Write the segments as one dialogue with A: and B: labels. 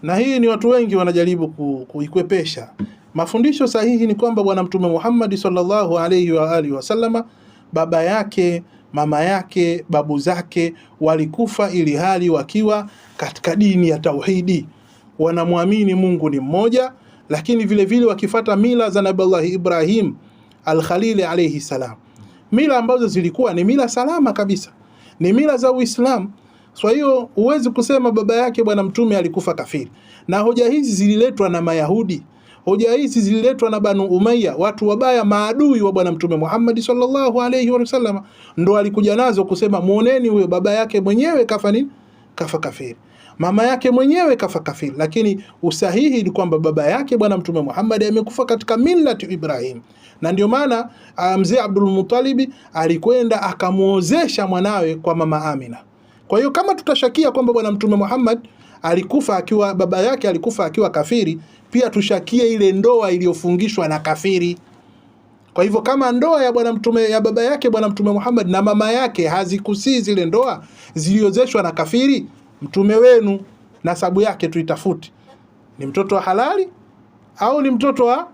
A: Na hii ni watu wengi wanajaribu kuikwepesha. Mafundisho sahihi ni kwamba Bwana Mtume Muhammad sallallahu alayhi wa alihi wasallama, baba yake, mama yake, babu zake walikufa ili hali wakiwa katika dini ya tauhidi, wanamwamini Mungu ni mmoja, lakini vile vile wakifata mila za Nabii Ibrahim al-Khalil alayhi salam, mila ambazo zilikuwa ni mila salama kabisa, ni mila za Uislamu. Kwa hiyo huwezi kusema baba yake Bwana Mtume alikufa kafiri. Na hoja hizi zililetwa na Mayahudi, hoja hizi zililetwa na Banu Umayya, watu wabaya, maadui wa Bwana Mtume Muhammad sallallahu alayhi wa sallam, ndo alikuja nazo kusema muoneni huyo baba yake mwenyewe kafa nini? Kafa kafiri. Mama yake mwenyewe kafa kafiri. Lakini usahihi ni kwamba baba yake Bwana Mtume Muhammad amekufa katika millati Ibrahim. Na ndio maana mzee Abdul Muttalib alikwenda akamuozesha mwanawe kwa mama Amina. Kwa hiyo kama tutashakia kwamba Bwana Mtume Muhammad alikufa akiwa, baba yake alikufa akiwa kafiri, pia tushakie ile ndoa iliyofungishwa na kafiri. Kwa hivyo kama ndoa ya Bwana Mtume, ya baba yake Bwana Mtume Muhammad na mama yake hazikusii zile ndoa ziliozeshwa na kafiri, mtume wenu nasabu yake tuitafuti, ni mtoto wa halali au ni mtoto wa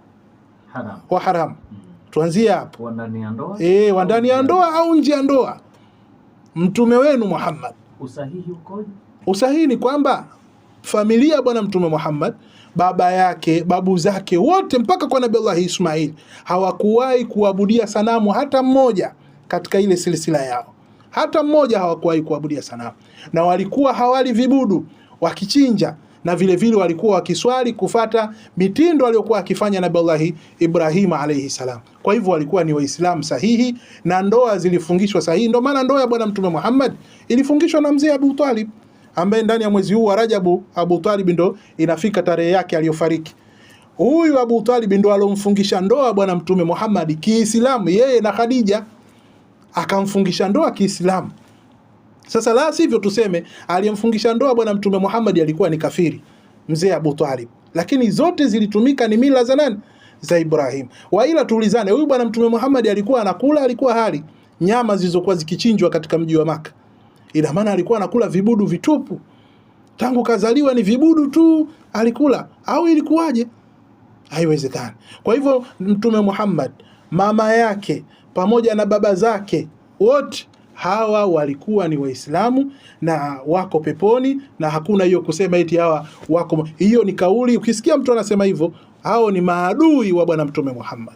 A: haram? Wa haram. Tuanzie hapo. Wa ndani ya ndoa? Wa ndani ya ndoa au nje ya ndoa? Mtume wenu Muhammad.
B: Usahihi ukoje?
A: Usahihi ni kwamba familia Bwana Mtume Muhammad, baba yake, babu zake wote mpaka kwa Nabii Allah Ismail hawakuwahi kuabudia sanamu hata mmoja katika ile silsila yao. Hata mmoja hawakuwahi kuabudia sanamu. Na walikuwa hawali vibudu, wakichinja, na vile vile walikuwa wakiswali kufata mitindo aliyokuwa akifanya Nabii Allah Ibrahim alayhi salam. Kwa hivyo walikuwa ni Waislamu sahihi na ndoa zilifungishwa sahihi. Ndio maana ndoa ya Bwana Mtume Muhammad ilifungishwa na mzee Abu Talib, ambaye ndani ya mwezi huu wa Rajabu Abu Talib ndo inafika tarehe yake aliyofariki. Huyu Abu Talib ndo alomfungisha ndoa Bwana Mtume Muhammad Kiislamu, yeye na Khadija, akamfungisha ndoa Kiislamu. Sasa la sivyo tuseme aliyemfungisha ndoa Bwana Mtume Muhammad alikuwa ni kafiri, mzee Abu Talib. Lakini zote zilitumika ni mila za nani? Za Ibrahim. Waila tuulizane, huyu Bwana Mtume Muhammad alikuwa anakula, alikuwa hali nyama zilizokuwa zikichinjwa katika mji wa Maka? Ina maana alikuwa anakula vibudu vitupu? Tangu kazaliwa ni vibudu tu alikula, au ilikuwaje? Haiwezekani. Kwa hivyo Mtume Muhammad, mama yake pamoja na baba zake wote hawa walikuwa ni Waislamu na wako peponi, na hakuna hiyo kusema eti hawa wako. Hiyo ni kauli, ukisikia mtu anasema hivyo, hao ni maadui wa Bwana Mtume Muhammad.